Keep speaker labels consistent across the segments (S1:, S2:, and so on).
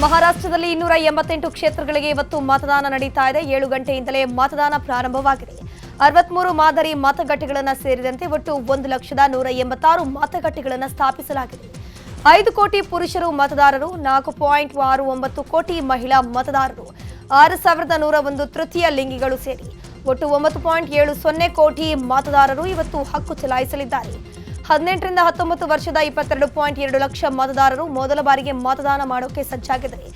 S1: ಮಹಾರಾಷ್ಟ್ರದಲ್ಲಿ 288 ಕ್ಷೇತ್ರಗಳಿಗೆ ಇವತ್ತು ಮತದಾನ ನಡೀತಾ ಇದೆ. 7 ಗಂಟೆಯಿಂದಲೇ ಮತದಾನ ಪ್ರಾರಂಭವಾಗಿದೆ. 63 ಮಾದರಿ ಮತಗಟ್ಟೆಗಳನ್ನು ಸೇರಿದಂತೆ ಒಟ್ಟು 1,186 ಮತಗಟ್ಟೆಗಳನ್ನು ಸ್ಥಾಪಿಸಲಾಗಿದೆ. 5 ಕೋಟಿ ಪುರುಷರು ಮತದಾರರು, 4.69 ಕೋಟಿ ಮಹಿಳಾ ಮತದಾರರು, 6,101 ತೃತೀಯ ಲಿಂಗಿಗಳು ಸೇರಿ ಒಟ್ಟು 9.70 ಕೋಟಿ ಮತದಾರರು ಇವತ್ತು ಹಕ್ಕು ಚಲಾಯಿಸಲಿದ್ದಾರೆ. 18 ರಿಂದ 19 ವರ್ಷದ 22.2 ಲಕ್ಷ ಮತದಾರರು ಮೊದಲ ಬಾರಿಗೆ ಮತದಾನ ಮಾಡೋಕೆ ಸಜ್ಜಾಗಿದ್ದಾರೆ.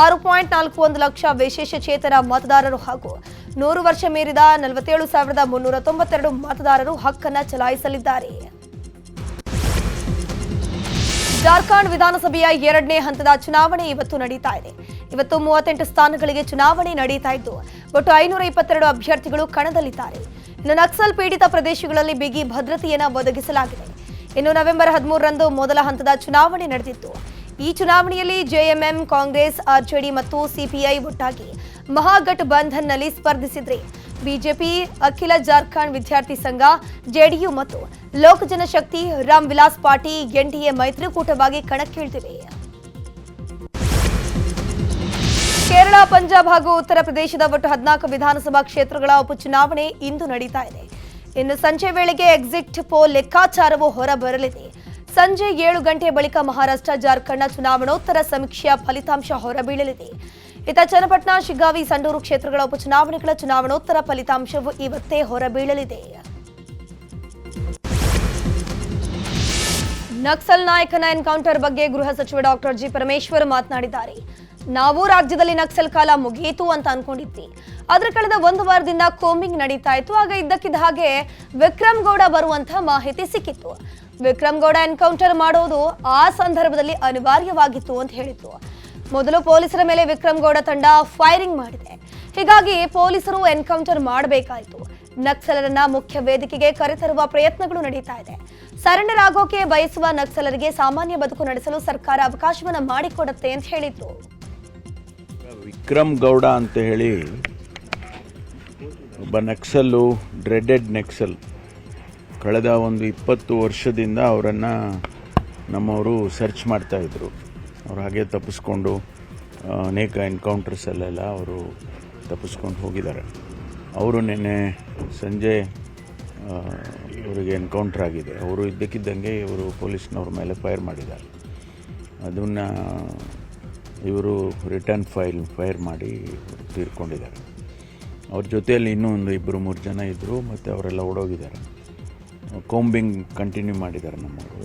S1: 6.41 ಲಕ್ಷ ವಿಶೇಷ ಚೇತನ ಮತದಾರರು ಹಾಗೂ 100 ವರ್ಷ ಮೀರಿದ 47,392 ಮತದಾರರು ಹಕ್ಕನ್ನು ಚಲಾಯಿಸಲಿದ್ದಾರೆ. ಜಾರ್ಖಂಡ್ ವಿಧಾನಸಭೆಯ 2ನೇ ಹಂತದ ಚುನಾವಣೆ ಇವತ್ತು ನಡೀತಾ ಇದೆ. ಇವತ್ತು 38 ಸ್ಥಾನಗಳಿಗೆ ಚುನಾವಣೆ ನಡೀತಾ ಇದ್ದು ಒಟ್ಟು 522 ಅಭ್ಯರ್ಥಿಗಳು ಕಣದಲ್ಲಿದ್ದಾರೆ. ಇನ್ನು ನಕ್ಸಲ್ ಪೀಡಿತ ಪ್ರದೇಶಗಳಲ್ಲಿ ಬಿಗಿ ಭದ್ರತೆಯನ್ನು ಒದಗಿಸಲಾಗಿದೆ. ಇನ್ನು ನವೆಂಬರ್ 13ರಂದು ಮೊದಲ ಹಂತದ ಚುನಾವಣೆ ನಡೆದಿತ್ತು. ಈ ಚುನಾವಣೆಯಲ್ಲಿ ಜೆಎಂಎಂ, ಕಾಂಗ್ರೆಸ್, ಆರ್ಜೆಡಿ ಮತ್ತು ಸಿಪಿಐ ಒಟ್ಟಾಗಿ ಮಹಾಗಠಬಂಧನ್ನಲ್ಲಿ ಸ್ಪರ್ಧಿಸಿದ್ರೆ ಬಿಜೆಪಿ, ಅಖಿಲ ಜಾರ್ಖಂಡ್ ವಿದ್ಯಾರ್ಥಿ ಸಂಘ, ಜೆಡಿಯು ಮತ್ತು ಲೋಕ ಜನಶಕ್ತಿ, ರಾಮ್ ವಿಲಾಸ್ ಪಾರ್ಟಿ ಎನ್ಡಿಎ ಮೈತ್ರಿಕೂಟವಾಗಿ ಕಣಕ್ಕಿಳಿದಿವೆ. ಕೇರಳ, ಪಂಜಾಬ್ ಹಾಗೂ ಉತ್ತರ ಪ್ರದೇಶದ ಒಟ್ಟು 14 ವಿಧಾನಸಭಾ ಕ್ಷೇತ್ರಗಳ ಉಪಚುನಾವಣೆ ಇಂದು ನಡೀತಾ ಇದೆ. ಇನ್ನು ಸಂಜೆ ವೇಳೆಗೆ ಎಕ್ಸಿಟ್ ಪೋಲ್ ಲೆಕ್ಕಾಚಾರವು ಹೊರಬರಲಿದೆ. ಸಂಜೆ 7 ಗಂಟೆ ಬಳಿಕ ಮಹಾರಾಷ್ಟ್ರ, ಜಾರ್ಖಂಡ್ನ ಚುನಾವಣೋತ್ತರ ಸಮೀಕ್ಷೆಯ ಫಲಿತಾಂಶ ಹೊರಬೀಳಲಿದೆ. ಇತ್ತ ಚನ್ನಪಟ್ಟಣ, ಶಿಗ್ಗಾವಿ, ಸಂಡೂರು ಕ್ಷೇತ್ರಗಳ ಉಪಚುನಾವಣೆಗಳ ಚುನಾವಣೋತ್ತರ ಫಲಿತಾಂಶವು ಇವತ್ತೇ ಹೊರಬೀಳಲಿದೆ. ನಕ್ಸಲ್ ನಾಯಕನ ಎನ್ಕೌಂಟರ್ ಬಗ್ಗೆ ಗೃಹ ಸಚಿವ ಡಾಕ್ಟರ್ ಜಿ ಪರಮೇಶ್ವರ್ ಮಾತನಾಡಿದ್ದಾರೆ. ನಾವು ರಾಜ್ಯದಲ್ಲಿ ನಕ್ಸಲ್ ಕಾಲ ಮುಗಿಯಿತು ಅಂತ ಅನ್ಕೊಂಡಿದ್ವಿ. ಆದ್ರೆ ಕಳೆದ 1 ವಾರದಿಂದ ಕೋಂಬಿಂಗ್ ನಡೀತಾ ಇತ್ತು. ಆಗ ಇದ್ದಕ್ಕಿದ್ದ ಹಾಗೆ ವಿಕ್ರಮ್ ಗೌಡ ಬರುವಂತಹ ಮಾಹಿತಿ ಸಿಕ್ಕಿತ್ತು. ವಿಕ್ರಮ್ ಗೌಡ ಎನ್ಕೌಂಟರ್ ಮಾಡೋದು ಆ ಸಂದರ್ಭದಲ್ಲಿ ಅನಿವಾರ್ಯವಾಗಿತ್ತು ಅಂತ ಹೇಳಿದ್ರು. ಮೊದಲು ಪೊಲೀಸರ ಮೇಲೆ ವಿಕ್ರಮ್ ಗೌಡ ತಂಡ ಫೈರಿಂಗ್ ಮಾಡಿದೆ. ಹೀಗಾಗಿ ಪೊಲೀಸರು ಎನ್ಕೌಂಟರ್ ಮಾಡಬೇಕಾಯಿತು. ನಕ್ಸಲರನ್ನ ಮುಖ್ಯ ವೇದಿಕೆಗೆ ಕರೆತರುವ ಪ್ರಯತ್ನಗಳು ನಡೀತಾ ಇದೆ. ಸರೆಂಡರ್ ಆಗೋಕೆ ಬಯಸುವ ನಕ್ಸಲರಿಗೆ ಸಾಮಾನ್ಯ ಬದುಕು ನಡೆಸಲು ಸರ್ಕಾರ ಅವಕಾಶವನ್ನ ಮಾಡಿಕೊಡುತ್ತೆ ಅಂತ ಹೇಳಿದ್ರು.
S2: ವಿಕ್ರಮ್ ಗೌಡ ಅಂತ ಹೇಳಿ ಒಬ್ಬ ನಕ್ಸಲ್ಲು, ಡ್ರೆಡೆಡ್ ನಕ್ಸಲ್. ಕಳೆದ ಒಂದು 20 ವರ್ಷದಿಂದ ಅವರನ್ನು ನಮ್ಮವರು ಸರ್ಚ್ ಮಾಡ್ತಾಯಿದ್ರು. ಅವ್ರು ಹಾಗೆ ತಪ್ಪಿಸ್ಕೊಂಡು ಅನೇಕ ಎನ್ಕೌಂಟರ್ಸಲ್ಲೆಲ್ಲ ಅವರು ತಪ್ಪಿಸ್ಕೊಂಡು ಹೋಗಿದ್ದಾರೆ. ಅವರು ನಿನ್ನೆ ಸಂಜೆ ಇವರಿಗೆ ಎನ್ಕೌಂಟರ್ ಆಗಿದೆ. ಅವರು ಇದ್ದಕ್ಕಿದ್ದಂಗೆ ಇವರು ಪೊಲೀಸ್ನವ್ರ ಮೇಲೆ ಫೈರ್ ಮಾಡಿದ್ದಾರೆ. ಅದನ್ನು ಇವರು ರಿಟರ್ನ್ ಫೈರ್ ಮಾಡಿ ತೀರ್ಕೊಂಡಿದ್ದಾರೆ. ಅವ್ರ ಜೊತೆಯಲ್ಲಿ ಇನ್ನೂ ಒಂದು 2-3 ಜನ ಇದ್ದರು, ಮತ್ತು ಅವರೆಲ್ಲ ಓಡೋಗಿದ್ದಾರೆ. ಕೋಂಬಿಂಗ್ ಕಂಟಿನ್ಯೂ ಮಾಡಿದ್ದಾರೆ ನಮ್ಮವರು.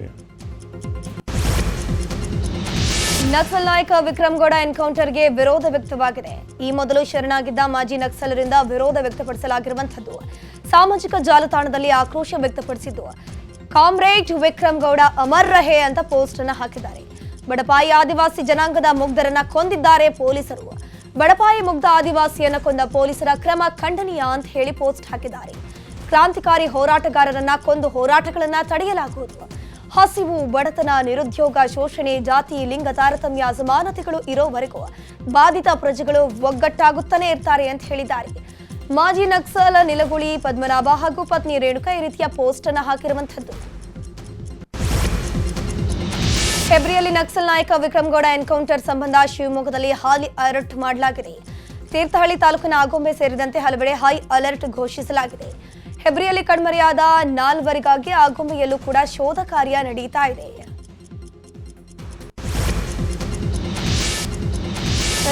S1: ನಕ್ಸಲ್ ನಾಯಕ ವಿಕ್ರಮ್ ಗೌಡ ಎನ್ಕೌಂಟರ್ಗೆ ವಿರೋಧ ವ್ಯಕ್ತವಾಗಿದೆ. ಈ ಮೊದಲು ಶರಣಾಗಿದ್ದ ಮಾಜಿ ನಕ್ಸಲರಿಂದ ವಿರೋಧ ವ್ಯಕ್ತಪಡಿಸಲಾಗಿರುವಂಥದ್ದು. ಸಾಮಾಜಿಕ ಜಾಲತಾಣದಲ್ಲಿ ಆಕ್ರೋಶ ವ್ಯಕ್ತಪಡಿಸಿದ್ದು ಕಾಮ್ರೇಡ್ ವಿಕ್ರಮ್ ಗೌಡ ಅಮರ್ ರಹೆ ಅಂತ ಪೋಸ್ಟ್ ಅನ್ನು ಹಾಕಿದ್ದಾರೆ. ಬಡಪಾಯಿ ಆದಿವಾಸಿ ಜನಾಂಗದ ಮುಗ್ಧರನ್ನ ಕೊಂದಿದ್ದಾರೆ ಪೊಲೀಸರು. ಬಡಪಾಯಿ ಮುಗ್ಧ ಆದಿವಾಸಿಯನ್ನ ಕೊಂದ ಪೊಲೀಸರ ಕ್ರಮ ಖಂಡನೀಯ ಅಂತ ಹೇಳಿ ಪೋಸ್ಟ್ ಹಾಕಿದ್ದಾರೆ. ಕ್ರಾಂತಿಕಾರಿ ಹೋರಾಟಗಾರರನ್ನ ಕೊಂದು ಹೋರಾಟಗಳನ್ನ ತಡೆಯಲಾಗುವುದು. ಹಸಿವು, ಬಡತನ, ನಿರುದ್ಯೋಗ, ಶೋಷಣೆ, ಜಾತಿ, ಲಿಂಗ ತಾರತಮ್ಯ, ಅಸಮಾನತೆಗಳು ಇರೋವರೆಗೂ ಬಾಧಿತ ಪ್ರಜೆಗಳು ಒಗ್ಗಟ್ಟಾಗುತ್ತಾನೆ ಇರ್ತಾರೆ ಅಂತ ಹೇಳಿದ್ದಾರೆ. ಮಾಜಿ ನಕ್ಸಲ್ ನಿಲಗುಳಿ ಪದ್ಮನಾಭ ಹಾಗೂ ಪತ್ನಿ ರೇಣುಕಾ ಈ ರೀತಿಯ ಪೋಸ್ಟ್ ಅನ್ನು ಹಾಕಿರುವಂತದ್ದು. ಫೆಬ್ರವರಿಯಲ್ಲಿ ನಕ್ಸಲ್ ನಾಯಕ ವಿಕ್ರಮ್ ಗೌಡ ಎನ್ಕೌಂಟರ್ ಸಂಬಂಧ ಶಿವಮೊಗ್ಗದಲ್ಲಿ ಹೈ ಅಲರ್ಟ್ ಮಾಡಲಾಗಿದೆ. ತೀರ್ಥಹಳ್ಳಿ ತಾಲೂಕಿನ ಆಗೊಂಬೆ ಸೇರಿದಂತೆ ಹಲವೆಡೆ ಹೈ ಅಲರ್ಟ್ ಘೋಷಿಸಲಾಗಿದೆ. ಫೆಬ್ರವರಿಯಲ್ಲಿ ಕಣ್ಮರೆಯಾದ 4ವರಿಗಾಗಿ ಆಗೊಂಬೆಯಲ್ಲೂ ಕೂಡ ಶೋಧ ಕಾರ್ಯ ನಡೀತಾ ಇದೆ.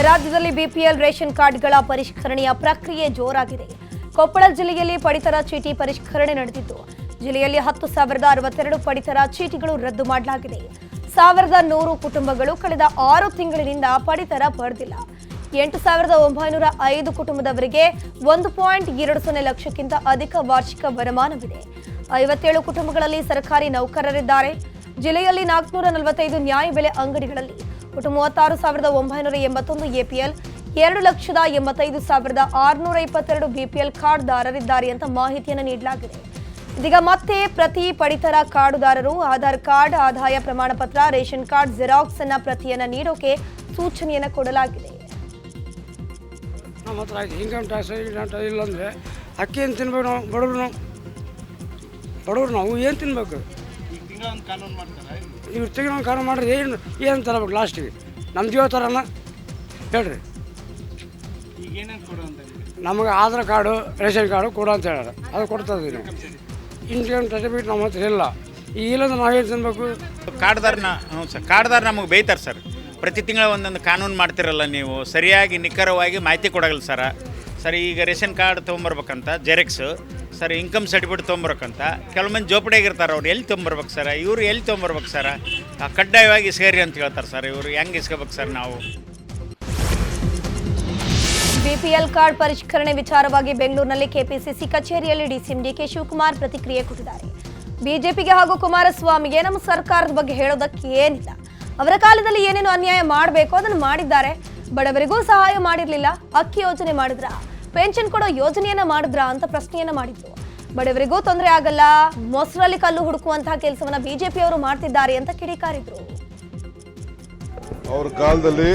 S1: ರಾಜ್ಯದಲ್ಲಿ ಬಿಪಿಎಲ್ ರೇಷನ್ ಕಾರ್ಡ್ಗಳ ಪರಿಷ್ಕರಣೆಯ ಪ್ರಕ್ರಿಯೆ ಜೋರಾಗಿದೆ. ಕೊಪ್ಪಳ ಜಿಲ್ಲೆಯಲ್ಲಿ ಪಡಿತರ ಚೀಟಿ ಪರಿಷ್ಕರಣೆ ನಡೆದಿದ್ದು ಜಿಲ್ಲೆಯಲ್ಲಿ 10,062 ಪಡಿತರ ಚೀಟಿಗಳು ರದ್ದು ಮಾಡಲಾಗಿದೆ. 1,100 ಕುಟುಂಬಗಳು ಕಳೆದ 6 ತಿಂಗಳಿನಿಂದ ಪಡಿತರ ಪಡೆದಿಲ್ಲ. 8,905 ಕುಟುಂಬದವರಿಗೆ 1.20 ಲಕ್ಷಕ್ಕಿಂತ ಅಧಿಕ ವಾರ್ಷಿಕ ವರಮಾನವಿದೆ. 57 ಕುಟುಂಬಗಳಲ್ಲಿ ಸರ್ಕಾರಿ ನೌಕರರಿದ್ದಾರೆ. ಜಿಲ್ಲೆಯಲ್ಲಿ 445 ನ್ಯಾಯಬೆಲೆ ಅಂಗಡಿಗಳಲ್ಲಿ ಒಟ್ಟು 36,981 ಎಪಿಎಲ್, 2,85,622 ಬಿಪಿಎಲ್ ಕಾರ್ಡ್ದಾರರಿದ್ದಾರೆ ಅಂತ ಮಾಹಿತಿಯನ್ನು ನೀಡಲಾಗಿದೆ. ಇದೀಗ ಮತ್ತೆ ಪ್ರತಿ ಪಡಿತರ ಕಾರ್ಡುದಾರರು ಆಧಾರ್ ಕಾರ್ಡ್, ಆದಾಯ ಪ್ರಮಾಣ ಪತ್ರ, ರೇಷನ್ ಕಾರ್ಡ್ ಜೆರಾಕ್ಸ್ ಅನ್ನ ಪ್ರತಿಯನ್ನ ನೀಡೋಕೆ ಸೂಚನೆಯನ್ನು ಕೊಡಲಾಗಿದೆ.
S3: ನಮ್ಮ ಹತ್ರ ಇನ್ಕಮ್ ಟ್ಯಾಕ್ಸ್ ಇಲ್ಲಾಂದರೆ ಅಕ್ಕಿ ಏನು ತಿನ್ಬೇಕು? ನಾವು ಬಡವರು ನಾವು ಏನು ತಿನ್ಬೇಕು? ಇವ್ರು ತಿಂಗಳ ಕಾನೂನು ಮಾಡಿದ್ರೆ ಏನು ತರಬೇಕು ಲಾಸ್ಟಿಗೆ? ನಮ್ಮ ಜೀವ ಥರನ ಹೇಳ್ರಿ ನಮಗೆ ಆಧಾರ್ ಕಾರ್ಡು ರೇಷನ್ ಕಾರ್ಡು ಕೊಡು ಅಂತ ಹೇಳ್ಯಾರ ಅದು ಕೊಡ್ತಾ ಇದ್ದೀವಿ ಇನ್ಕಮ್ ಸರ್ಟಿಫಿಕೇಟ್ ನಮ್ಮ ಹತ್ರ ಇಲ್ಲ ಈ ಇಲ್ಲದ ನಾವೇನು ತಿನ್ಬೇಕು
S4: ಕಾರ್ಡ್ದಾರನ ಹ್ಞೂ ಸರ್ ಕಾರ್ಡ್ದಾರ ನಮಗೆ ಬೈತಾರೆ ಸರ್ ಪ್ರತಿ ತಿಂಗಳ ಒಂದೊಂದು ಕಾನೂನು ಮಾಡ್ತಿರಲ್ಲ ನೀವು ಸರಿಯಾಗಿ ನಿಖರವಾಗಿ ಮಾಹಿತಿ ಕೊಡೋಲ್ಲ ಸರ್ ಈಗ ರೇಷನ್ ಕಾರ್ಡ್ ತೊಗೊಂಬರ್ಬೇಕಂತ ಜೆರಾಕ್ಸು ಸರ್ ಇನ್ಕಮ್ ಸರ್ಟಿಫಿಕೇಟ್ ತೊಗೊಂಬರ್ಬೇಕಂತ ಕೆಲವೊಂದು ಜೋಪಡಿಯಾಗಿರ್ತಾರೆ ಅವ್ರು ಎಲ್ಲಿ ತೊಗೊಂಬರ್ಬೇಕು ಸರ್ ಇವರು ಎಲ್ಲಿ ತೊಗೊಂಬರ್ಬೇಕು ಸರ್ ಕಡ್ಡಾಯವಾಗಿ ಇಸ್ಕೇರಿ ಅಂತ ಹೇಳ್ತಾರೆ ಸರ್ ಇವರು ಹೆಂಗೆ ಇಸ್ಕೋಬೇಕು ಸರ್ ನಾವು
S1: ಬಿಪಿಎಲ್ ಕಾರ್ಡ್ ಪರಿಷ್ಕರಣೆ ವಿಚಾರವಾಗಿ ಬೆಂಗಳೂರಿನಲ್ಲಿ ಕೆಪಿಸಿಸಿ ಕಚೇರಿಯಲ್ಲಿ ಡಿಸಿಎಂ ಡಿಕೆ ಶಿವಕುಮಾರ್ ಪ್ರತಿಕ್ರಿಯೆ ಕೊಟ್ಟಿದ್ದಾರೆ. ಬಿಜೆಪಿಗೆ ಹಾಗೂ ಕುಮಾರಸ್ವಾಮಿಗೆ ನಮ್ಮ ಸರ್ಕಾರದ ಬಗ್ಗೆ ಹೇಳೋದಕ್ಕೆ ಏನಿಲ್ಲ. ಅವರ ಕಾಲದಲ್ಲಿ ಏನೇನು ಅನ್ಯಾಯ ಮಾಡಬೇಕು ಅದನ್ನು ಮಾಡಿದ್ದಾರೆ. ಬಡವರಿಗೂ ಸಹಾಯ ಮಾಡಿರಲಿಲ್ಲ. ಅಕ್ಕಿ ಯೋಜನೆ ಮಾಡಿದ್ರ, ಪೆನ್ಷನ್ ಕೊಡೋ ಯೋಜನೆಯನ್ನ ಮಾಡಿದ್ರ ಅಂತ ಪ್ರಶ್ನೆಯನ್ನ ಮಾಡಿದ್ರು. ಬಡವರಿಗೂ ತೊಂದರೆ ಆಗಲ್ಲ, ಮೊಸರಲ್ಲಿ ಕಲ್ಲು ಹುಡುಕುವಂತಹ ಕೆಲಸವನ್ನ ಬಿಜೆಪಿಯವರು ಮಾಡ್ತಿದ್ದಾರೆ ಅಂತ ಕಿಡಿಕಾರಿದ್ರು.
S5: ಅವ್ರ ಕಾಲದಲ್ಲಿ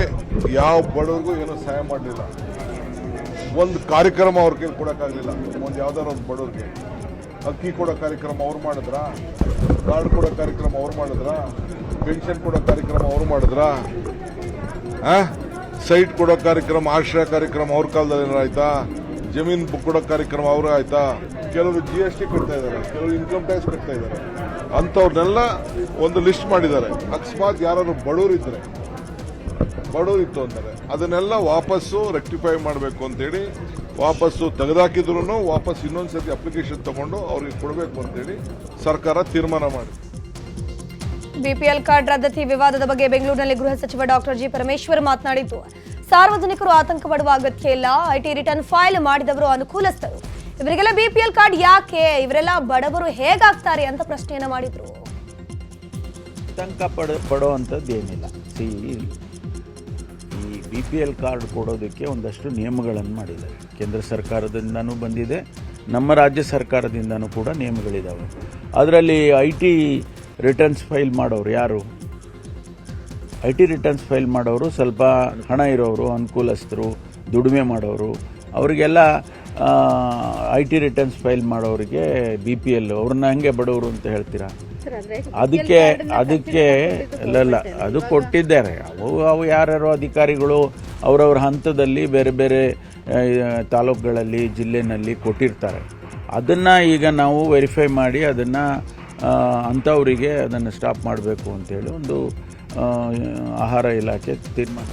S5: ಯಾವ ಬಡವರಿಗೂ ಏನೂ ಸಹಾಯ ಮಾಡಲಿಲ್ಲ. ಒಂದು ಕಾರ್ಯಕ್ರಮ ಅವ್ರ ಕೈಲಿ ಕೊಡೋಕ್ಕಾಗಲಿಲ್ಲ. ಒಂದು ಯಾವ್ದಾದ್ರು ಒಂದು ಬಡವ್ರಿಗೆ ಅಕ್ಕಿ ಕೊಡೋ ಕಾರ್ಯಕ್ರಮ ಅವ್ರು ಮಾಡಿದ್ರ, ಕಾರ್ಡ್ ಕೊಡೋ ಕಾರ್ಯಕ್ರಮ ಅವ್ರು ಮಾಡಿದ್ರ, ಪೆನ್ಷನ್ ಕೊಡೋ ಕಾರ್ಯಕ್ರಮ ಅವ್ರು ಮಾಡಿದ್ರ, ಸೈಟ್ ಕೊಡೋ ಕಾರ್ಯಕ್ರಮ, ಆಶ್ರಯ ಕಾರ್ಯಕ್ರಮ ಅವ್ರ ಕಾಲದಲ್ಲಿ ಏನಾರು ಆಯ್ತಾ? ಜಮೀನ್ ಕೊಡೋ ಕಾರ್ಯಕ್ರಮ ಅವ್ರು ಆಯ್ತಾ? ಕೆಲವರು GST ಕಟ್ತಾ ಇದ್ದಾರೆ, ಕೆಲವರು ಇನ್ಕಮ್ ಟ್ಯಾಕ್ಸ್ ಕಟ್ತಾ ಇದ್ದಾರೆ. ಅಂಥವ್ರನ್ನೆಲ್ಲ ಒಂದು ಲಿಸ್ಟ್ ಮಾಡಿದ್ದಾರೆ. ಅಕಸ್ಮಾತ್ ಯಾರು ಬಡವರಿದ್ರೆ, ಬಡವರಿತ್ತು ಅಂತಾರೆ, ಅದನ್ನೆಲ್ಲ ವಾಪಸ್ಸು ರೆಕ್ಟಿಫೈ ಮಾಡಬೇಕು ಅಂತೇಳಿ ವಾಪಸ್ಸು ತೆಗೆದಾಕಿದ್ರು ವಾಪಸ್ ಇನ್ನೊಂದ್ಸತಿ ಅಪ್ಲಿಕೇಶನ್ ತಗೊಂಡು ಅವ್ರಿಗೆ ಕೊಡಬೇಕು ಅಂತೇಳಿ ಸರ್ಕಾರ ತೀರ್ಮಾನ ಮಾಡಿ.
S1: ಬಿಪಿಎಲ್ ಕಾರ್ಡ್ ರದ್ದತಿ ವಿವಾದದ ಬಗ್ಗೆ ಬೆಂಗಳೂರಿನಲ್ಲಿ ಗೃಹ ಸಚಿವ ಡಾಕ್ಟರ್ ಜಿ ಪರಮೇಶ್ವರ್ ಮಾತನಾಡಿದ್ದು, ಸಾರ್ವಜನಿಕರು ಆತಂಕ ಪಡುವ ಅಗತ್ಯ ಇಲ್ಲ. ಐಟಿ ರಿಟರ್ನ್ ಫೈಲ್ ಮಾಡಿದವರು ಅನುಕೂಲಸ್ಥರು. ಇವರಿಗೆಲ್ಲ ಬಿಪಿಎಲ್ ಕಾರ್ಡ್ ಯಾಕೆ? ಇವರೆಲ್ಲ ಬಡವರು ಹೇಗಾಗ್ತಾರೆ ಅಂತ ಪ್ರಶ್ನೆಯನ್ನ ಮಾಡಿದ್ರು.
S2: ಆತಂಕ ಪಡೋವಂಥದ್ದು ಏನಿಲ್ಲ. ಈ BPL ಕಾರ್ಡ್ ಕೊಡೋದಕ್ಕೆ ಒಂದಷ್ಟು ನಿಯಮಗಳನ್ನು ಮಾಡಿದ್ದಾರೆ. ಕೇಂದ್ರ ಸರ್ಕಾರದಿಂದನೂ ಬಂದಿದೆ, ನಮ್ಮ ರಾಜ್ಯ ಸರ್ಕಾರದಿಂದನೂ ಕೂಡ ನಿಯಮಗಳಿದ್ದಾವೆ. ಅದರಲ್ಲಿ IT ರಿಟರ್ನ್ಸ್ ಫೈಲ್ ಮಾಡೋರು ಯಾರು? IT ರಿಟರ್ನ್ಸ್ ಫೈಲ್ ಮಾಡೋರು ಸ್ವಲ್ಪ ಹಣ ಇರೋರು, ಅನುಕೂಲಸ್ಥರು, ದುಡಿಮೆ ಮಾಡೋರು, ಅವರಿಗೆಲ್ಲ IT ರಿಟರ್ನ್ಸ್ ಫೈಲ್ ಮಾಡೋರಿಗೆ BPL ಅವ್ರನ್ನ ಹಂಗೆ ಬಡವರು ಅಂತ ಹೇಳ್ತೀರಾ? ಅದಕ್ಕೆ ಅಲ್ಲ ಅದು ಕೊಟ್ಟಿದ್ದಾರೆ. ಅವು ಯಾರ್ಯಾರೋ ಅಧಿಕಾರಿಗಳು ಅವರವ್ರ ಹಂತದಲ್ಲಿ ಬೇರೆ ಬೇರೆ ತಾಲೂಕುಗಳಲ್ಲಿ ಜಿಲ್ಲೆನಲ್ಲಿ ಕೊಟ್ಟಿರ್ತಾರೆ. ಅದನ್ನು ಈಗ ನಾವು ವೆರಿಫೈ ಮಾಡಿ ಅದನ್ನು ಅಂಥವರಿಗೆ ಅದನ್ನು ಸ್ಟಾಪ್ ಮಾಡಬೇಕು ಅಂತೇಳಿ ಒಂದು ಆಹಾರ ಇಲಾಖೆ ತೀರ್ಮಾನ.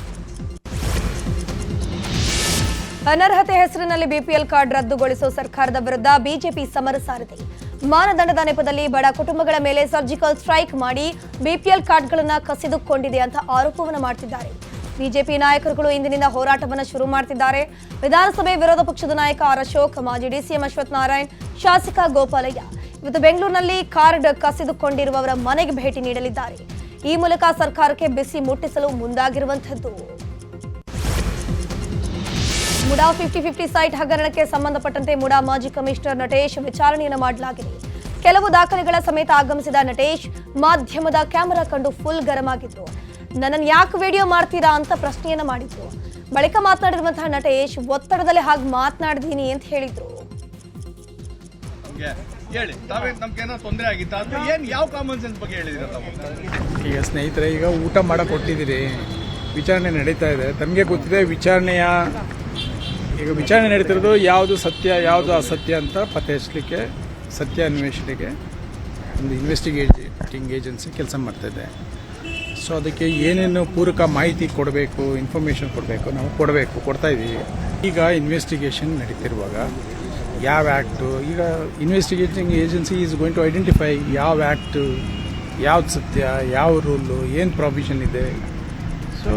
S1: ಅನರ್ಹತೆ ಹೆಸರಿನಲ್ಲಿ ಬಿಪಿಎಲ್ ಕಾರ್ಡ್ ರದ್ದುಗೊಳಿಸುವ ಸರ್ಕಾರದ ವಿರುದ್ಧ ಬಿಜೆಪಿ ಸಮರ ಸಾರಿದೆ. ಮಾನದಂಡದ ನೆಪದಲ್ಲಿ ಬಡ ಕುಟುಂಬಗಳ ಮೇಲೆ ಸರ್ಜಿಕಲ್ ಸ್ಟ್ರೈಕ್ ಮಾಡಿ ಬಿಪಿಎಲ್ ಕಾರ್ಡ್ಗಳನ್ನು ಕಸಿದುಕೊಂಡಿದೆ ಅಂತ ಆರೋಪವನ್ನು ಮಾಡ್ತಿದ್ದಾರೆ. ಬಿಜೆಪಿ ನಾಯಕರುಗಳು ಇಂದಿನಿಂದ ಹೋರಾಟವನ್ನು ಶುರು ಮಾಡ್ತಿದ್ದಾರೆ. ವಿಧಾನಸಭೆ ವಿರೋಧ ಪಕ್ಷದ ನಾಯಕ ಆರ್ ಅಶೋಕ್, ಮಾಜಿ ಡಿಸಿಎಂ ಅಶ್ವಥ್ ನಾರಾಯಣ್, ಶಾಸಕ ಗೋಪಾಲಯ್ಯ ಇವತ್ತು ಬೆಂಗಳೂರಿನಲ್ಲಿ ಕಾರ್ಡ್ ಕಸಿದುಕೊಂಡಿರುವವರ ಮನೆಗೆ ಭೇಟಿ ನೀಡಲಿದ್ದಾರೆ. ಈ ಮೂಲಕ ಸರ್ಕಾರಕ್ಕೆ ಬಿಸಿ ಮುಟ್ಟಿಸಲು ಮುಂದಾಗಿರುವಂತದ್ದು. ಮುಡಾ 50-50 ಸೈಟ್ ಹಗರಣಕ್ಕೆ ಸಂಬಂಧಪಟ್ಟಂತೆ ಮುಡಾ ಮಾಜಿ ಕಮಿಷನರ್ ನಟೇಶ್ ವಿಚಾರಣೆಯನ್ನು ಮಾಡಲಾಗಿದೆ. ಕೆಲವು ದಾಖಲೆಗಳ ಸಮೇತ ಆಗಮಿಸಿದ ನಟೇಶ್ ಮಾಧ್ಯಮದ ಕ್ಯಾಮೆರಾ ಕಂಡು ಫುಲ್ ಗರಂ ಆಗಿದ್ರು. ನನ್ನನ್ನು ಯಾಕೆ ವಿಡಿಯೋ ಮಾಡ್ತೀರಾ ಅಂತ ಪ್ರಶ್ನೆಯನ್ನ ಮಾಡಿದ್ರು. ಬಳಿಕ ಮಾತನಾಡಿರುವಂತಹ ನಟೇಶ್ ಒತ್ತಡದಲ್ಲಿ ಹಾಗೆ ಮಾತನಾಡಿದೀನಿ ಅಂತ ಹೇಳಿದ್ರು.
S6: ಈಗ ಸ್ನೇಹಿತರೆ, ಈಗ ಊಟ ಮಾಡಕ್ಕೆ ಕೊಟ್ಟಿದ್ದೀರಿ, ವಿಚಾರಣೆ ನಡೀತಾ ಇದೆ. ತಮಗೆ ಗೊತ್ತಿದೆ ಈಗ ವಿಚಾರಣೆ ನಡೀತಿರೋದು ಯಾವುದು ಸತ್ಯ ಯಾವುದು ಅಸತ್ಯ ಅಂತ ಪತ್ತೆ ಹಚ್ಚಲಿಕ್ಕೆ ಸತ್ಯ ಅನ್ವೇಷಣೆಗೆ ಒಂದು ಇನ್ವೆಸ್ಟಿಗೇಟಿಂಗ್ ಏಜೆನ್ಸಿ ಕೆಲಸ ಮಾಡ್ತಾಯಿದೆ. ಸೊ ಅದಕ್ಕೆ ಏನೇನು ಪೂರಕ ಮಾಹಿತಿ ಕೊಡಬೇಕು, ಇನ್ಫಾರ್ಮೇಷನ್ ಕೊಡಬೇಕು, ನಾವು ಕೊಡ್ತಾ ಇದ್ದೀವಿ. ಈಗ ಇನ್ವೆಸ್ಟಿಗೇಷನ್ ನಡೀತಿರುವಾಗ ಯಾವ ಆ್ಯಕ್ಟು, ಈಗ investigating agency is going to identify ಯಾವ ಆ್ಯಕ್ಟು, ಯಾವ್ದು ಸತ್ಯ, ಯಾವ ರೂಲು, ಏನು ಪ್ರಾವಿಷನ್ ಇದೆ. So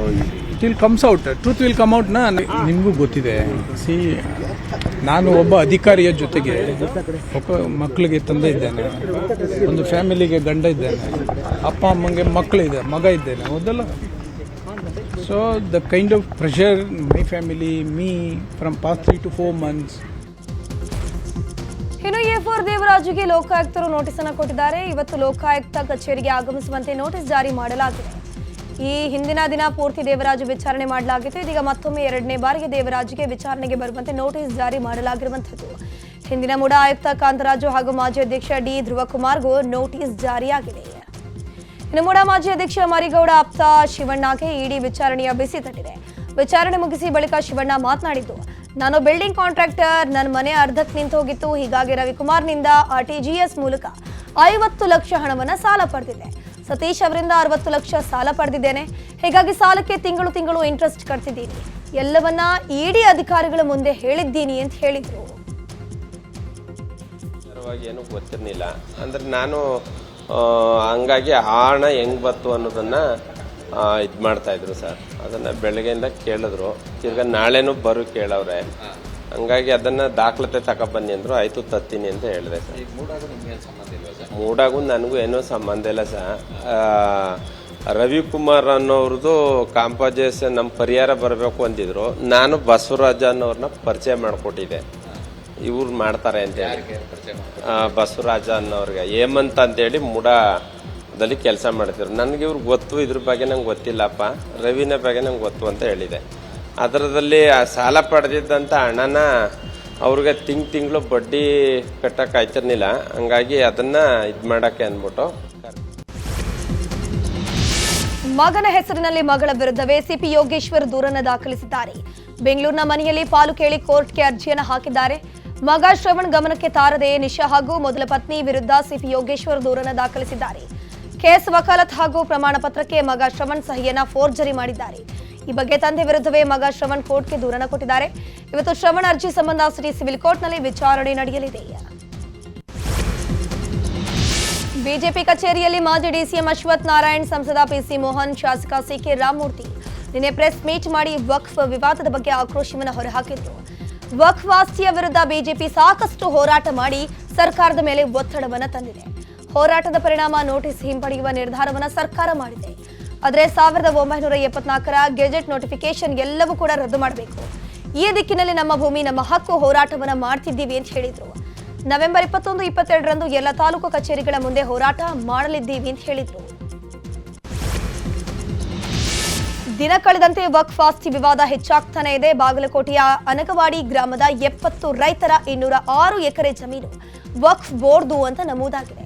S6: it will comes out, truth will come ಔಟ್ನ. ನಿಮಗೂ ಗೊತ್ತಿದೆ, ನಾನು ಒಬ್ಬ ಅಧಿಕಾರಿಯ ಜೊತೆಗೆ ಮಕ್ಕಳಿಗೆ ತಂದೆ ಇದ್ದೇನೆ, ಒಂದು ಫ್ಯಾಮಿಲಿಗೆ ಗಂಡ ಇದ್ದೇನೆ, ಅಪ್ಪ ಅಮ್ಮಂಗೆ ಮಗ ಇದ್ದೇನೆ, ಹೌದಲ್ಲ? So the kind of pressure my family me from past 3 to 4 months.
S1: ಇನ್ನು A4 ದೇವರಾಜುಗೆ ಲೋಕಾಯುಕ್ತರು ನೋಟಿಸ್ ಅನ್ನು ಕೊಟ್ಟಿದ್ದಾರೆ. ಇವತ್ತು ಲೋಕಾಯುಕ್ತ ಕಚೇರಿಗೆ ಆಗಮಿಸುವಂತೆ ನೋಟಿಸ್ ಜಾರಿ ಮಾಡಲಾಗಿದೆ. ಈ ಹಿಂದಿನ ದಿನ ಪೂರ್ತಿ ದೇವರಾಜು ವಿಚಾರಣೆ ಮಾಡಲಾಗಿತ್ತು. ಇದೀಗ ಮತ್ತೊಮ್ಮೆ 2ನೇ ಬಾರಿಗೆ ದೇವರಾಜುಗೆ ವಿಚಾರಣೆಗೆ ಬರುವಂತೆ ನೋಟಿಸ್ ಜಾರಿ ಮಾಡಲಾಗಿರುವಂಥದ್ದು. ಹಿಂದಿನ ಮುಡಾ ಆಯುಕ್ತ ಕಾಂತರಾಜು ಹಾಗೂ ಮಾಜಿ ಅಧ್ಯಕ್ಷ ಡಿ ಧ್ರುವಕುಮಾರ್ಗೂ ನೋಟಿಸ್ ಜಾರಿಯಾಗಿದೆ. ಇನ್ನು ಮುಡಾ ಮಾಜಿ ಅಧ್ಯಕ್ಷ ಮರಿಗೌಡ ಆಪ್ತ ಶಿವಣ್ಣಗೆ ಇಡಿ ವಿಚಾರಣೆಯ ಬಿಸಿ ತಟ್ಟಿದೆ. ವಿಚಾರಣೆ ಮುಗಿಸಿ ಬಳಿಕ ಶಿವಣ್ಣ ಮಾತನಾಡಿದ್ದು, ನಾನು ಬಿಲ್ಡಿಂಗ್ ಕಾಂಟ್ರಾಕ್ಟರ್, ನನ್ನ ಮನೆ ಅರ್ಧಕ್ಕೆ ನಿಂತು ಹೋಗಿತ್ತು. ಹೀಗಾಗಿ ರವಿಕುಮಾರ್ನಿಂದ RTGS ಮೂಲಕ 50 ಲಕ್ಷ ಹಣವನ್ನು ಸಾಲ ಪಡೆದಿದ್ದೆ. ಸತೀಶ್ ಅವರಿಂದ 60 ಲಕ್ಷ ಸಾಲ ಪಡೆದಿದ್ದೇನೆ. ಹೀಗಾಗಿ ಸಾಲಕ್ಕೆ ತಿಂಗಳು ಇಂಟ್ರೆಸ್ಟ್ ಕಟ್ತಿದ್ದೀನಿ. ಎಲ್ಲವನ್ನ ED ಅಧಿಕಾರಿಗಳ ಮುಂದೆ ಹೇಳಿದ್ದೀನಿ ಅಂತ ಹೇಳಿದ್ರು.
S7: ಏನು ಗೊತ್ತಿರಲಿಲ್ಲ ಅಂದ್ರೆ ನಾನು ಹಂಗಾಗಿ ಹಣ ಹೆಂಗ್ ಬತ್ತು ಅನ್ನೋದನ್ನ ಇದು ಮಾಡ್ತಾ ಇದ್ರು ಸರ್. ಅದನ್ನ ಬೆಳಗ್ಗೆಯಿಂದ ಕೇಳಿದ್ರು, ತಿರ್ಗಾ ನಾಳೆನೂ ಬರು ಕೇಳವ್ರೆ. ಹಂಗಾಗಿ ಅದನ್ನ ದಾಖಲತೆ ತಗೊಬನ್ನಿ ಅಂದ್ರು. ಆಯ್ತು ತತ್ತೀನಿ ಅಂತ ಹೇಳಿದೆ ಸರ್. ಮೂಡಾಗೂ ನನಗೂ ಏನೂ ಸಂಬಂಧ ಇಲ್ಲ ಸರ್. ರವಿಕುಮಾರ್ ಅನ್ನೋರ್ದು ಕಾಂಪೋಸೇಷನ್ ನಮ್ಮ ಪರಿಹಾರ ಬರಬೇಕು ಅಂತಿದ್ರು. ನಾನು ಬಸವರಾಜ ಅನ್ನೋರ್ನ ಪರಿಚಯ ಮಾಡಿಕೊಟ್ಟಿದ್ದೆ, ಇವ್ರು ಮಾಡ್ತಾರೆ ಅಂತೇಳಿ. ಬಸವರಾಜ ಅನ್ನೋರ್ಗೆ ಹೇಮಂತ್ ಅಂತೇಳಿ ಮೂಡಾದಲ್ಲಿ ಕೆಲಸ ಮಾಡ್ತಿದ್ರು. ನನಗೆ ಇವ್ರು ಗೊತ್ತು, ಇದ್ರ ಬಗ್ಗೆ ನಂಗೆ ಗೊತ್ತಿಲ್ಲಪ್ಪ, ರವಿನ ಬಗ್ಗೆ ನಂಗೆ ಗೊತ್ತು ಅಂತ ಹೇಳಿದೆ. ಅದರದಲ್ಲಿ ಸಾಲ ಪಡೆದಿದ್ದಂಥ ಹಣನ ಅವ್ರಿಗೆ ತಿಂಗಳು ಬಡ್ಡಿ ಕಟ್ಟಕ್ಕೆ ಆಯ್ತಿರ್ಲಿಲ್ಲ. ಹಂಗಾಗಿ ಅದನ್ನ ಇದು ಮಾಡೋಕ್ಕೆ ಅಂದ್ಬಿಟ್ಟು
S1: ಮಗನ ಹೆಸರಿನಲ್ಲಿ ಮಗಳ ವಿರುದ್ಧವೇ ಸಿಪಿ ಯೋಗೇಶ್ವರ್ ದೂರನ್ನು ದಾಖಲಿಸಿದ್ದಾರೆ. ಬೆಂಗಳೂರಿನ ಮನೆಯಲ್ಲಿ ಪಾಲು ಕೇಳಿ ಕೋರ್ಟ್ಗೆ ಅರ್ಜಿಯನ್ನು ಹಾಕಿದ್ದಾರೆ. ಮಗ ಶ್ರವಣ್ ಗಮನಕ್ಕೆ ತಾರದೆ ನಿಶಾ ಹಾಗೂ ಮೊದಲ ಪತ್ನಿ ವಿರುದ್ಧ ಸಿಪಿ ಯೋಗೇಶ್ವರ್ ದೂರನ್ನು ದಾಖಲಿಸಿದ್ದಾರೆ. ಕೇಸ್ ವಕಾಲತ್ ಹಾಗೂ ಪ್ರಮಾಣ ಪತ್ರಕ್ಕೆ ಮಗ ಶ್ರವಣ್ ಸಹಿಯನ್ನ ಫೋರ್ಜರಿ ಮಾಡಿದ್ದಾರೆ. ಈ ಬಗ್ಗೆ ತಂದೆ ವಿರುದ್ಧವೇ ಮಗ ಶ್ರವಣ್ ಕೋರ್ಟ್ಗೆ ದೂರನ್ನು ಕೊಟ್ಟಿದ್ದಾರೆ. ಇವತ್ತು ಶ್ರವಣ್ ಅರ್ಜಿ ಸಂಬಂಧ ಸಿಟಿ ಸಿವಿಲ್ ಕೋರ್ಟ್ನಲ್ಲಿ ವಿಚಾರಣೆ ನಡೆಯಲಿದೆ. ಬಿಜೆಪಿ ಕಚೇರಿಯಲ್ಲಿ ಮಾಜಿ ಡಿಸಿಎಂ ಅಶ್ವಥ್ ನಾರಾಯಣ್, ಸಂಸದ PC ಮೋಹನ್, ಶಾಸಕ CK ರಾಮಮೂರ್ತಿ ನಿನ್ನೆ ಪ್ರೆಸ್ ಮೀಟ್ ಮಾಡಿ ವಕ್ಫ್ ವಿವಾದದ ಬಗ್ಗೆ ಆಕ್ರೋಶವನ್ನು ಹೊರಹಾಕಿದ್ರು. ವಕ್ಫ್ ಆಸ್ತಿಯ ವಿರುದ್ಧ ಬಿಜೆಪಿ ಸಾಕಷ್ಟು ಹೋರಾಟ ಮಾಡಿ ಸರ್ಕಾರದ ಮೇಲೆ ಒತ್ತಡವನ್ನು ತಂದಿದೆ. ಹೋರಾಟದ ಪರಿಣಾಮ ನೋಟಿಸ್ ಹಿಂಪಡೆಯುವ ನಿರ್ಧಾರವನ್ನು ಸರ್ಕಾರ ಮಾಡಿದೆ. ಆದರೆ 1974ರ ಗೆಜೆಟ್ ನೋಟಿಫಿಕೇಶನ್ ಎಲ್ಲವೂ ಕೂಡ ರದ್ದು ಮಾಡಬೇಕು. ಈ ದಿಕ್ಕಿನಲ್ಲಿ ನಮ್ಮ ಭೂಮಿ ನಮ್ಮ ಹಕ್ಕು ಹೋರಾಟವನ್ನು ಮಾಡ್ತಿದ್ದೀವಿ ಅಂತ ಹೇಳಿದ್ರು. ನವೆಂಬರ್ 21, 22ರಂದು ಎಲ್ಲ ತಾಲೂಕು ಕಚೇರಿಗಳ ಮುಂದೆ ಹೋರಾಟ ಮಾಡಲಿದ್ದೀವಿ ಅಂತ ಹೇಳಿದ್ರು. ದಿನ ಕಳೆದಂತೆ ವಕ್ಫ್ ಆಸ್ತಿ ವಿವಾದ ಹೆಚ್ಚಾಗ್ತಾನೆ ಇದೆ. ಬಾಗಲಕೋಟೆಯ ಅನಗವಾಡಿ ಗ್ರಾಮದ 70 ರೈತರ 206 ಎಕರೆ ಜಮೀನು ವಕ್ಫ್ ಬೋರ್ಡ್ದು ಅಂತ ನಮೂದಾಗಿದೆ.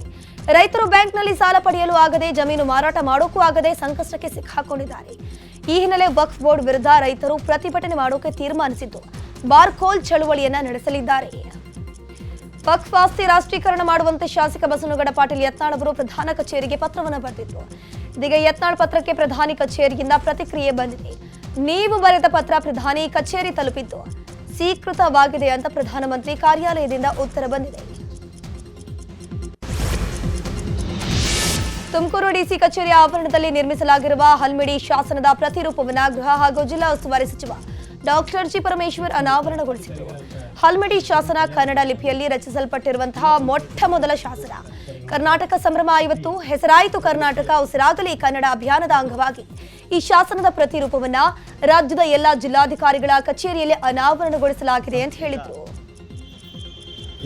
S1: ರೈತರು ಬ್ಯಾಂಕ್ನಲ್ಲಿ ಸಾಲ ಪಡೆಯಲು ಆಗದೆ, ಜಮೀನು ಮಾರಾಟ ಮಾಡೋಕ್ಕೂ ಆಗದೆ ಸಂಕಷ್ಟಕ್ಕೆ ಸಿಕ್ಕಾಕೊಂಡಿದ್ದಾರೆ. ಈ ಹಿನ್ನೆಲೆ ವಕ್ಫ್ ಬೋರ್ಡ್ ವಿರುದ್ಧ ರೈತರು ಪ್ರತಿಭಟನೆ ಮಾಡೋಕೆ ತೀರ್ಮಾನಿಸಿದ್ದು ಬಾರ್ಕೋಲ್ ಚಳುವಳಿಯನ್ನ ನಡೆಸಲಿದ್ದಾರೆ. ವಕ್ಫ್ ಆಸ್ತಿ ರಾಷ್ಟ್ರೀಕರಣ ಮಾಡುವಂತೆ ಶಾಸಕ ಬಸವನಗೌಡ ಪಾಟೀಲ್ ಯತ್ನಾಳ್ ಅವರು ಪ್ರಧಾನ ಕಚೇರಿಗೆ ಪತ್ರವನ್ನು ಬರೆದಿದ್ರು. ಇದೀಗ ಯತ್ನಾಳ್ ಪತ್ರಕ್ಕೆ ಪ್ರಧಾನಿ ಕಚೇರಿಯಿಂದ ಪ್ರತಿಕ್ರಿಯೆ ಬಂದಿದೆ. ನೀವು ಬರೆದ ಪತ್ರ ಪ್ರಧಾನಿ ಕಚೇರಿ ತಲುಪಿದ್ದು ಸ್ವೀಕೃತವಾಗಿದೆ ಅಂತ ಪ್ರಧಾನಮಂತ್ರಿ ಕಾರ್ಯಾಲಯದಿಂದ ಉತ್ತರ ಬಂದಿದೆ. ತುಮಕೂರು ಡಿಸಿ ಕಚೇರಿ ಆವರಣದಲ್ಲಿ ನಿರ್ಮಿಸಲಾಗಿರುವ ಹಲ್ಮಿಡಿ ಶಾಸನದ ಪ್ರತಿರೂಪವನ್ನು ಗೃಹ ಹಾಗೂ ಜಿಲ್ಲಾ ಉಸ್ತುವಾರಿ ಸಚಿವ ಡಾಕ್ಟರ್ ಜಿ ಪರಮೇಶ್ವರ್ ಅನಾವರಣಗೊಳಿಸಿದರು. ಹಲ್ಮಿಡಿ ಶಾಸನ ಕನ್ನಡ ಲಿಪಿಯಲ್ಲಿ ರಚಿಸಲ್ಪಟ್ಟಿರುವಂತಹ ಮೊಟ್ಟ ಮೊದಲ ಶಾಸನ. ಕರ್ನಾಟಕ ಸಂಭ್ರಮ 50 ಹೆಸರಾಯಿತು ಕರ್ನಾಟಕ ಉಸಿರಾಗಲಿ ಕನ್ನಡ ಅಭಿಯಾನದ ಅಂಗವಾಗಿ ಈ ಶಾಸನದ ಪ್ರತಿರೂಪವನ್ನ ರಾಜ್ಯದ ಎಲ್ಲಾ ಜಿಲ್ಲಾಧಿಕಾರಿಗಳ ಕಚೇರಿಯಲ್ಲಿ ಅನಾವರಣಗೊಳಿಸಲಾಗಿದೆ ಅಂತ ಹೇಳಿದ್ರು.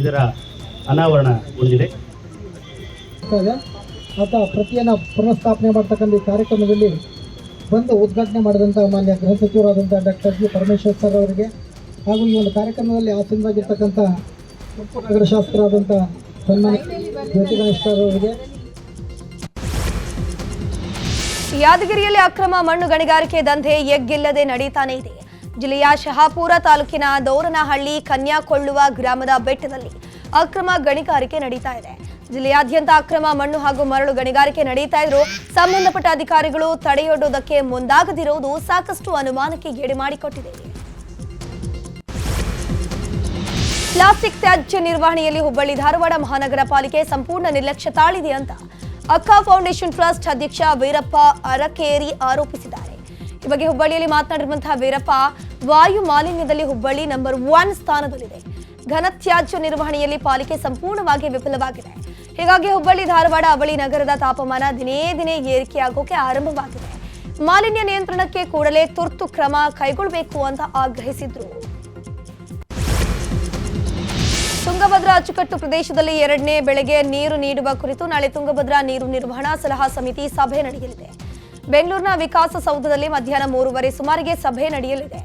S8: ಇದರ ಅನಾವರಣಗೊಂಡಿದೆ.
S9: ಆತ ಪ್ರತಿಯನ್ನ ಪುನಃಸ್ಥಾಪನೆ ಮಾಡ್ತಕ್ಕಂಥ ಕಾರ್ಯಕ್ರಮದಲ್ಲಿ ಬಂದು ಉದ್ಘಾಟನೆ ಮಾಡಿದಂಥ ಮಾನ್ಯ ಗೃಹ ಸಚಿವರಾದಂಥ ಡಾಕ್ಟರ್ ಜಿ ಪರಮೇಶ್ವರ್ ಸರ್ ಅವರಿಗೆ ಹಾಗೂ ಈ ಒಂದು ಕಾರ್ಯಕ್ರಮದಲ್ಲಿ ಆಸೀನರಾಗಿರ್ತಕ್ಕಂಥ ನಗರ ಶಾಸಕರಾದಂಥ ಸನ್ಮಾನ್ಯ ಜ್ಯೋತಿ ಗಣೇಶ್ ಸರ್ ಅವರಿಗೆ.
S1: ಯಾದಗಿರಿಯಲ್ಲಿ ಅಕ್ರಮ ಮಣ್ಣು ಗಣಿಗಾರಿಕೆ ದಂಧೆ ಎಗ್ಗಿಲ್ಲದೆ ನಡೀತಾನೆ ಇದೆ. ಜಿಲ್ಲೆಯ ಶಹಾಪುರ ತಾಲೂಕಿನ ದೌರನಹಳ್ಳಿ ಕನ್ಯಾಕೊಳ್ಳುವ ಗ್ರಾಮದ ಬೆಟ್ಟದಲ್ಲಿ ಅಕ್ರಮ ಗಣಿಗಾರಿಕೆ ನಡೀತಾ ಇದೆ. ಜಿಲ್ಲೆಯಾದ್ಯಂತ ಅಕ್ರಮ ಮಣ್ಣು ಹಾಗೂ ಮರಳು ಗಣಿಗಾರಿಕೆ ನಡೀತಾ ಇದ್ರು ಸಂಬಂಧಪಟ್ಟ ಅಧಿಕಾರಿಗಳು ತಡೆಯೊಡ್ಡುವುದಕ್ಕೆ ಮುಂದಾಗದಿರುವುದು ಸಾಕಷ್ಟು ಅನುಮಾನಕ್ಕೆ ಎಡೆ ಮಾಡಿಕೊಟ್ಟಿದೆ. ಪ್ಲಾಸ್ಟಿಕ್ ತ್ಯಾಜ್ಯ ನಿರ್ವಹಣೆಯಲ್ಲಿ ಹುಬ್ಬಳ್ಳಿ ಧಾರವಾಡ ಮಹಾನಗರ ಪಾಲಿಕೆ ಸಂಪೂರ್ಣ ನಿರ್ಲಕ್ಷ್ಯ ತಾಳಿದೆ ಅಂತ ಅಕ್ಕ ಫೌಂಡೇಶನ್ ಟ್ರಸ್ಟ್ ಅಧ್ಯಕ್ಷ ವೀರಪ್ಪ ಅರಕೇರಿ ಆರೋಪಿಸಿದ್ದಾರೆ. ಈ ಬಗ್ಗೆ ಹುಬ್ಬಳ್ಳಿಯಲ್ಲಿ ಮಾತನಾಡಿರುವಂತಹ ವೀರಪ್ಪ, ವಾಯು ಮಾಲಿನ್ಯದಲ್ಲಿ ಹುಬ್ಬಳ್ಳಿ ನಂಬರ್ 1 ಸ್ಥಾನದಲ್ಲಿದೆ. ಘನತ್ಯಾಜ್ಯ ನಿರ್ವಹಣೆಯಲ್ಲಿ ಪಾಲಿಕೆ ಸಂಪೂರ್ಣವಾಗಿ ವಿಫಲವಾಗಿದೆ. ಹೀಗಾಗಿ ಹುಬ್ಬಳ್ಳಿ ಧಾರವಾಡ ಅವಳಿ ನಗರದ ತಾಪಮಾನ ದಿನೇ ದಿನೇ ಏರಿಕೆಯಾಗೋಕೆ ಆರಂಭವಾಗಿದೆ. ಮಾಲಿನ್ಯ ನಿಯಂತ್ರಣಕ್ಕೆ ಕೂಡಲೇ ತುರ್ತು ಕ್ರಮ ಕೈಗೊಳ್ಳಬೇಕು ಅಂತ ಆಗ್ರಹಿಸಿದ್ರು. ತುಂಗಭದ್ರಾ ಅಚ್ಚುಕಟ್ಟು ಪ್ರದೇಶದಲ್ಲಿ 2ನೇ ಬೆಳೆಗೆ ನೀರು ನೀಡುವ ಕುರಿತು ನಾಳೆ ತುಂಗಭದ್ರಾ ನೀರು ನಿರ್ವಹಣಾ ಸಲಹಾ ಸಮಿತಿ ಸಭೆ ನಡೆಯಲಿದೆ. ಬೆಂಗಳೂರಿನ ವಿಕಾಸಸೌಧದಲ್ಲಿ ಮಧ್ಯಾಹ್ನ 3:30 ಸುಮಾರಿಗೆ ಸಭೆ ನಡೆಯಲಿದೆ.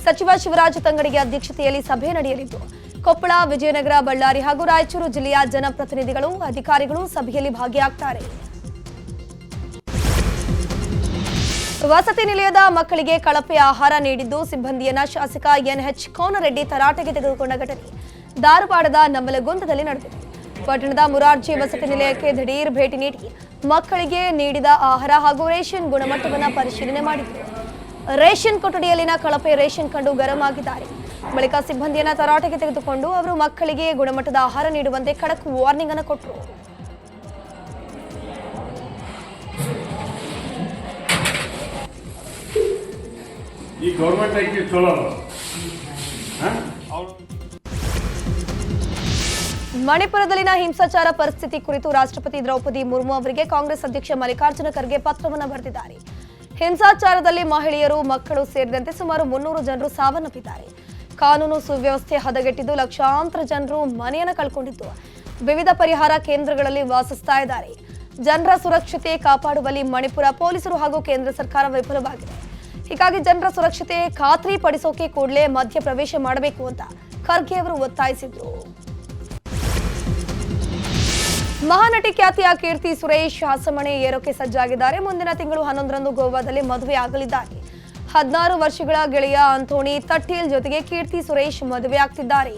S1: ಸಚಿವ ಶಿವರಾಜ ತಂಗಡಿಗೆ ಅಧ್ಯಕ್ಷತೆಯಲ್ಲಿ ಸಭೆ ನಡೆಯಲಿದ್ದು ಕೊಪ್ಪಳ, ವಿಜಯನಗರ, ಬಳ್ಳಾರಿ ಹಾಗೂ ರಾಯಚೂರು ಜಿಲ್ಲೆಯ ಜನಪ್ರತಿನಿಧಿಗಳು, ಅಧಿಕಾರಿಗಳು ಸಭೆಯಲ್ಲಿ ಭಾಗಿಯಾಗ್ತಾರೆ. ವಸತಿ ನಿಲಯದ ಮಕ್ಕಳಿಗೆ ಕಳಪೆ ಆಹಾರ ನೀಡಿದ್ದು ಸಿಬ್ಬಂದಿಯನ್ನ ಶಾಸಕ NH ಕೋನರೆಡ್ಡಿ ತರಾಟೆಗೆ ತೆಗೆದುಕೊಂಡ ಘಟನೆ ಧಾರವಾಡದ ನಮ್ಮಲಗುಂದದಲ್ಲಿ ನಡೆದಿದೆ. ಪಟ್ಟಣದ ಮುರಾರ್ಜಿ ವಸತಿ ನಿಲಯಕ್ಕೆ ದಿಢೀರ್ ಭೇಟಿ ನೀಡಿ ಮಕ್ಕಳಿಗೆ ನೀಡಿದ ಆಹಾರ ಹಾಗೂ ರೇಷನ್ ಗುಣಮಟ್ಟವನ್ನು ಪರಿಶೀಲನೆ ಮಾಡಿದರು. ರೇಷನ್ ಕೊಠಡಿಯಲ್ಲಿನ ಕಳಪೆ ರೇಷನ್ ಕಂಡು ಗರಂ ಆಗಿದ್ದಾರೆ. ಬಳಿಕ ಸಿಬ್ಬಂದಿಯನ್ನ ತರಾಟೆಗೆ ತೆಗೆದುಕೊಂಡು ಅವರು ಮಕ್ಕಳಿಗೆ ಗುಣಮಟ್ಟದ ಆಹಾರ ನೀಡುವಂತೆ ಖಡಕ್ ವಾರ್ನಿಂಗ್ ಅನ್ನು ಕೊಟ್ಟರು.
S10: ಈ ಗೌರ್ಮೆಂಟ್ ಐತಿ ಚಲೋ
S1: ಮಣಿಪುರದಲ್ಲಿನ ಹಿಂಸಾಚಾರ ಪರಿಸ್ಥಿತಿ ಕುರಿತು ರಾಷ್ಟ್ರಪತಿ ದ್ರೌಪದಿ ಮುರ್ಮು ಅವರಿಗೆ ಕಾಂಗ್ರೆಸ್ ಅಧ್ಯಕ್ಷ ಮಲ್ಲಿಕಾರ್ಜುನ ಖರ್ಗೆ ಪತ್ರವನ್ನು ಬರೆದಿದ್ದಾರೆ. ಹಿಂಸಾಚಾರದಲ್ಲಿ ಮಹಿಳೆಯರು, ಮಕ್ಕಳು ಸೇರಿದಂತೆ ಸುಮಾರು 300 ಜನರು ಸಾವನ್ನಪ್ಪಿದ್ದಾರೆ. ಕಾನೂನು ಸುವ್ಯವಸ್ಥೆ ಹದಗೆಟ್ಟಿದ್ದು ಲಕ್ಷಾಂತರ ಜನರು ಮನೆಯನ್ನು ಕಳ್ಕೊಂಡಿದ್ದು ವಿವಿಧ ಪರಿಹಾರ ಕೇಂದ್ರಗಳಲ್ಲಿ ವಾಸಿಸ್ತಾ ಇದ್ದಾರೆ. ಜನರ ಸುರಕ್ಷತೆ ಕಾಪಾಡುವಲ್ಲಿ ಮಣಿಪುರ ಪೊಲೀಸರು ಹಾಗೂ ಕೇಂದ್ರ ಸರ್ಕಾರ ವಿಫಲವಾಗಿದೆ. ಹೀಗಾಗಿ ಜನರ ಸುರಕ್ಷತೆ ಖಾತ್ರಿ ಪಡಿಸೋಕೆ ಕೂಡಲೇ ಮಧ್ಯ ಪ್ರವೇಶ ಮಾಡಬೇಕು ಅಂತ ಖರ್ಗೆ ಅವರು ಒತ್ತಾಯಿಸಿದ್ರು. ಮಹಾನಟಿ ಖ್ಯಾತಿಯ ಕೀರ್ತಿ ಸುರೇಶ್ ಹಾಸಮಣೆ ಏರೋಕೆ ಸಜ್ಜಾಗಿದ್ದಾರೆ. ಮುಂದಿನ ತಿಂಗಳು 11ರಂದು ಗೋವಾದಲ್ಲಿ ಮದುವೆ ಆಗಲಿದ್ದಾರೆ. 16 ವರ್ಷಗಳ ಗೆಳೆಯ ಆಂಥೋನಿ ತಟ್ಟೀಲ್ ಜೊತೆಗೆ ಕೀರ್ತಿ ಸುರೇಶ್ ಮದುವೆ ಆಗ್ತಿದ್ದಾರೆ.